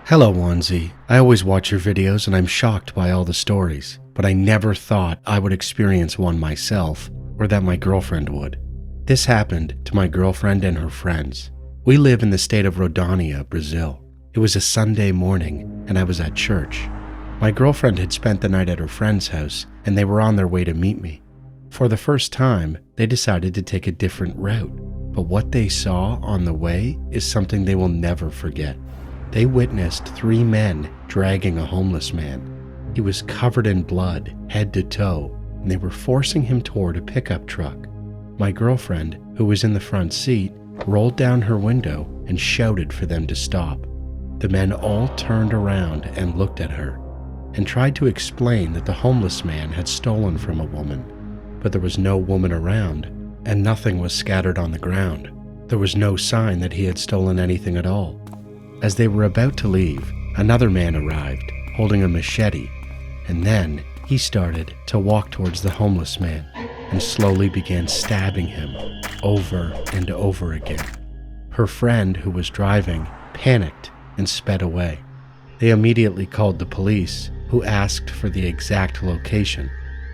Hello, Onesie. I always watch your videos and I'm shocked by all the stories, but I never thought I would experience one myself or that my girlfriend would. This happened to my girlfriend and her friends. We live in the state of Rondônia, Brazil. It was a Sunday morning and I was at church. My girlfriend had spent the night at her friend's house and they were on their way to meet me. For the first time, they decided to take a different route, but what they saw on the way is something they will never forget. They witnessed 3 men dragging a homeless man. He was covered in blood, head to toe, and they were forcing him toward a pickup truck. My girlfriend, who was in the front seat, rolled down her window and shouted for them to stop. The men all turned around and looked at her and tried to explain that the homeless man had stolen from a woman, but there was no woman around and nothing was scattered on the ground. There was no sign that he had stolen anything at all. As they were about to leave, another man arrived, holding a machete, and then he started to walk towards the homeless man and slowly began stabbing him over and over again. Her friend, who was driving, panicked and sped away. They immediately called the police, who asked for the exact location.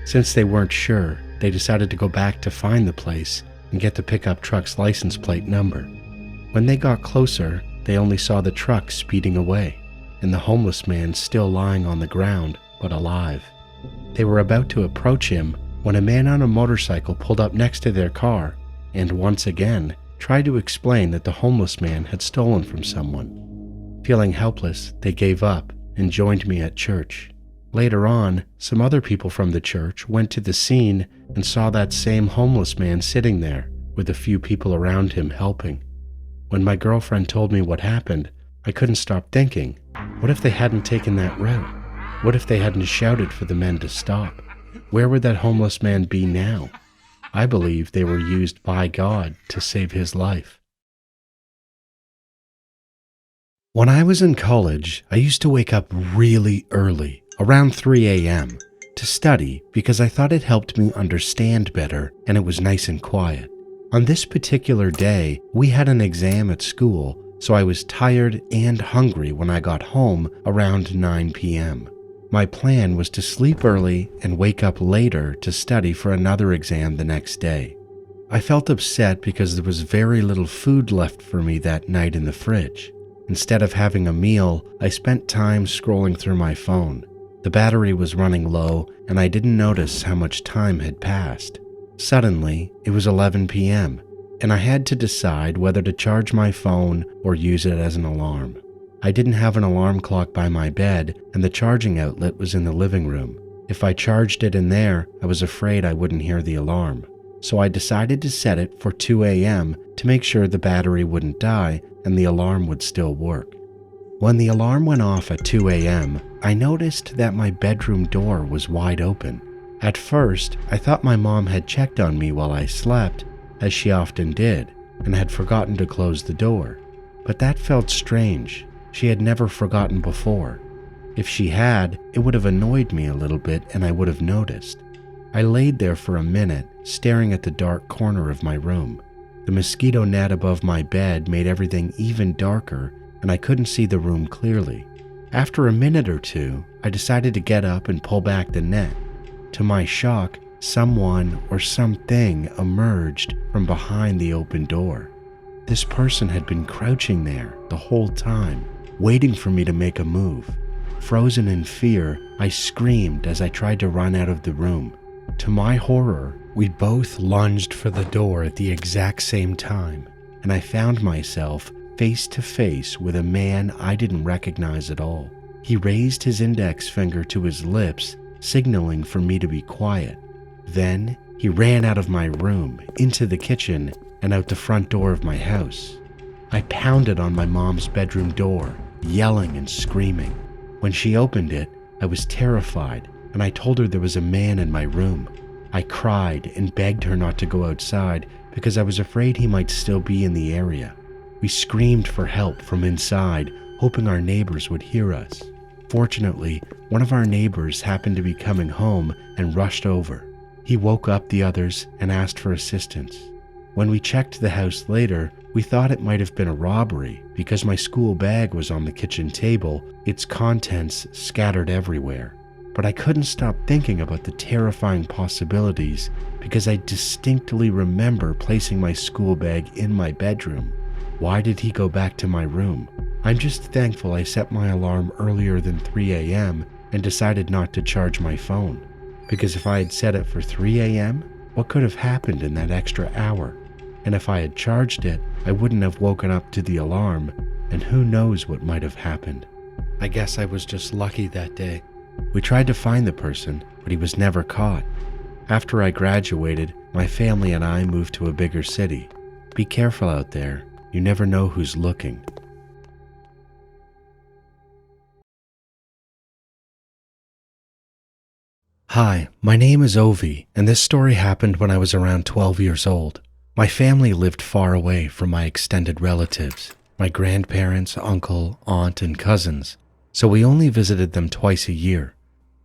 Since they weren't sure, they decided to go back to find the place and get the pickup truck's license plate number. When they got closer, they only saw the truck speeding away, and the homeless man still lying on the ground, but alive. They were about to approach him when a man on a motorcycle pulled up next to their car and once again tried to explain that the homeless man had stolen from someone. Feeling helpless, they gave up and joined me at church. Later on, some other people from the church went to the scene and saw that same homeless man sitting there with a few people around him helping. When my girlfriend told me what happened, I couldn't stop thinking, what if they hadn't taken that route? What if they hadn't shouted for the men to stop? Where would that homeless man be now? I believe they were used by God to save his life. When I was in college, I used to wake up really early, around 3 a.m., to study because I thought it helped me understand better and it was nice and quiet. On this particular day, we had an exam at school, so I was tired and hungry when I got home around 9 p.m. My plan was to sleep early and wake up later to study for another exam the next day. I felt upset because there was very little food left for me that night in the fridge. Instead of having a meal, I spent time scrolling through my phone. The battery was running low and I didn't notice how much time had passed. Suddenly, it was 11 p.m., and I had to decide whether to charge my phone or use it as an alarm. I didn't have an alarm clock by my bed, and the charging outlet was in the living room. If I charged it in there, I was afraid I wouldn't hear the alarm. So I decided to set it for 2 a.m. to make sure the battery wouldn't die and the alarm would still work. When the alarm went off at 2 a.m., I noticed that my bedroom door was wide open. At first, I thought my mom had checked on me while I slept, as she often did, and had forgotten to close the door. But that felt strange. She had never forgotten before. If she had, it would have annoyed me a little bit and I would have noticed. I laid there for a minute, staring at the dark corner of my room. The mosquito net above my bed made everything even darker, and I couldn't see the room clearly. After a minute or two, I decided to get up and pull back the net. To my shock, someone or something emerged from behind the open door. This person had been crouching there the whole time, waiting for me to make a move. Frozen in fear, I screamed as I tried to run out of the room. To my horror, we both lunged for the door at the exact same time, and I found myself face to face with a man I didn't recognize at all. He raised his index finger to his lips, signaling for me to be quiet. Then he ran out of my room, into the kitchen, and out the front door of my house. I pounded on my mom's bedroom door, yelling and screaming. When she opened it, I was terrified, and I told her there was a man in my room. I cried and begged her not to go outside because I was afraid he might still be in the area. We screamed for help from inside, hoping our neighbors would hear us. Fortunately, one of our neighbors happened to be coming home and rushed over. He woke up the others and asked for assistance. When we checked the house later, we thought it might have been a robbery because my school bag was on the kitchen table, its contents scattered everywhere. But I couldn't stop thinking about the terrifying possibilities because I distinctly remember placing my school bag in my bedroom. Why did he go back to my room? I'm just thankful I set my alarm earlier than 3 a.m. and decided not to charge my phone. Because if I had set it for 3 a.m., what could have happened in that extra hour? And if I had charged it, I wouldn't have woken up to the alarm, and who knows what might have happened. I guess I was just lucky that day. We tried to find the person, but he was never caught. After I graduated, my family and I moved to a bigger city. Be careful out there. You never know who's looking. Hi, my name is Ovi, and this story happened when I was around 12 years old. My family lived far away from my extended relatives, my grandparents, uncle, aunt, and cousins, so we only visited them twice a year.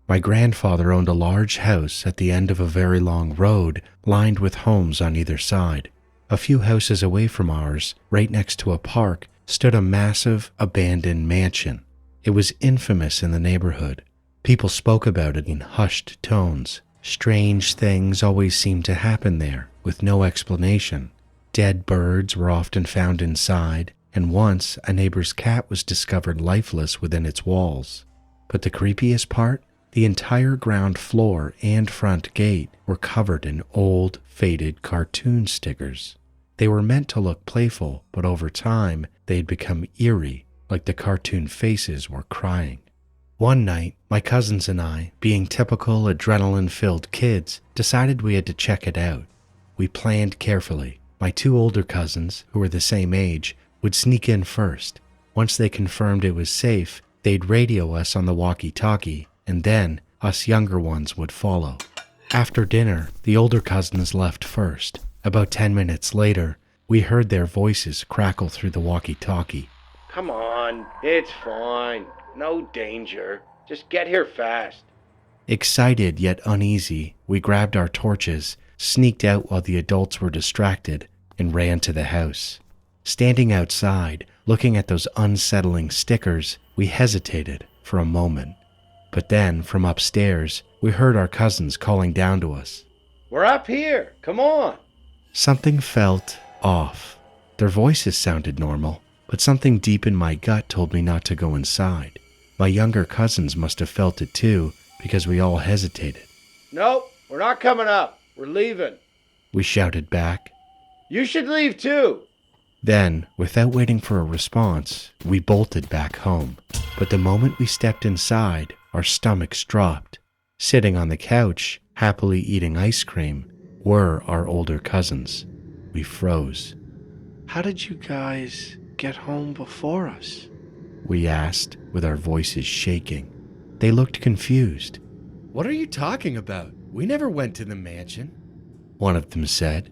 My grandfather owned a large house at the end of a very long road lined with homes on either side. A few houses away from ours, right next to a park, stood a massive, abandoned mansion. It was infamous in the neighborhood. People spoke about it in hushed tones. Strange things always seemed to happen there, with no explanation. Dead birds were often found inside, and once a neighbor's cat was discovered lifeless within its walls. But the creepiest part? The entire ground floor and front gate were covered in old, faded cartoon stickers. They were meant to look playful, but over time, they had become eerie, like the cartoon faces were crying. One night, my cousins and I, being typical adrenaline-filled kids, decided we had to check it out. We planned carefully. My two older cousins, who were the same age, would sneak in first. Once they confirmed it was safe, they'd radio us on the walkie-talkie, and then us younger ones would follow. After dinner, the older cousins left first. About 10 minutes later, we heard their voices crackle through the walkie-talkie. Come on, it's fine. No danger. Just get here fast. Excited yet uneasy, we grabbed our torches, sneaked out while the adults were distracted, and ran to the house. Standing outside, looking at those unsettling stickers, we hesitated for a moment. But then, from upstairs, we heard our cousins calling down to us. We're up here. Come on. Something felt off. Their voices sounded normal, but something deep in my gut told me not to go inside. My younger cousins must have felt it too, because we all hesitated. Nope, we're not coming up. We're leaving. We shouted back. You should leave too. Then, without waiting for a response, we bolted back home. But the moment we stepped inside, our stomachs dropped. Sitting on the couch, happily eating ice cream, were our older cousins. We froze. How did you guys get home before us? We asked, with our voices shaking. They looked confused. What are you talking about? We never went to the mansion. One of them said.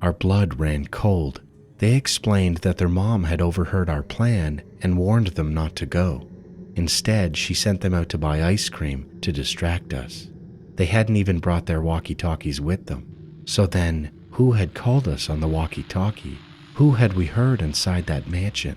Our blood ran cold. They explained that their mom had overheard our plan and warned them not to go. Instead, she sent them out to buy ice cream to distract us. They hadn't even brought their walkie-talkies with them. So then, who had called us on the walkie-talkie? Who had we heard inside that mansion?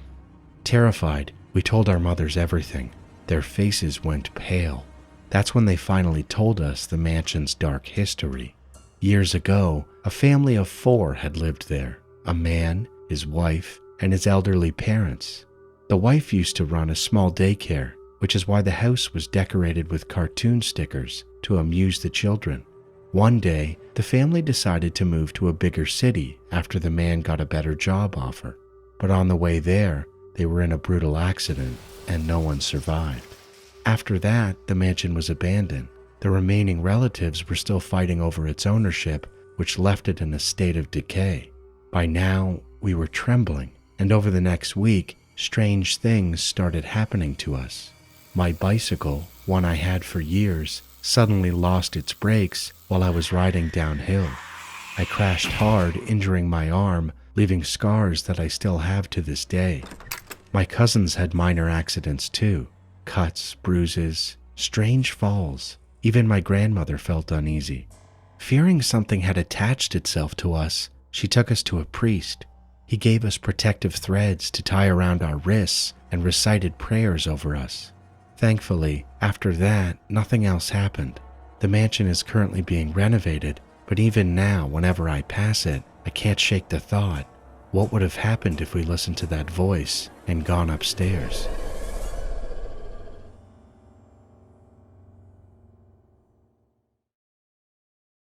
Terrified, we told our mothers everything. Their faces went pale. That's when they finally told us the mansion's dark history. Years ago, a family of 4 had lived there. A man, his wife, and his elderly parents. The wife used to run a small daycare, which is why the house was decorated with cartoon stickers to amuse the children. One day, the family decided to move to a bigger city after the man got a better job offer. But on the way there, they were in a brutal accident and no one survived. After that, the mansion was abandoned. The remaining relatives were still fighting over its ownership, which left it in a state of decay. By now, we were trembling, and over the next week, strange things started happening to us. My bicycle, one I had for years, suddenly lost its brakes while I was riding downhill. I crashed hard, injuring my arm, leaving scars that I still have to this day. My cousins had minor accidents too, cuts, bruises, strange falls. Even my grandmother felt uneasy. Fearing something had attached itself to us, She took us to a priest. He gave us protective threads to tie around our wrists and recited prayers over us. Thankfully, after that, nothing else happened. The mansion is currently being renovated, but even now, whenever I pass it, I can't shake the thought, what would have happened if we listened to that voice and gone upstairs?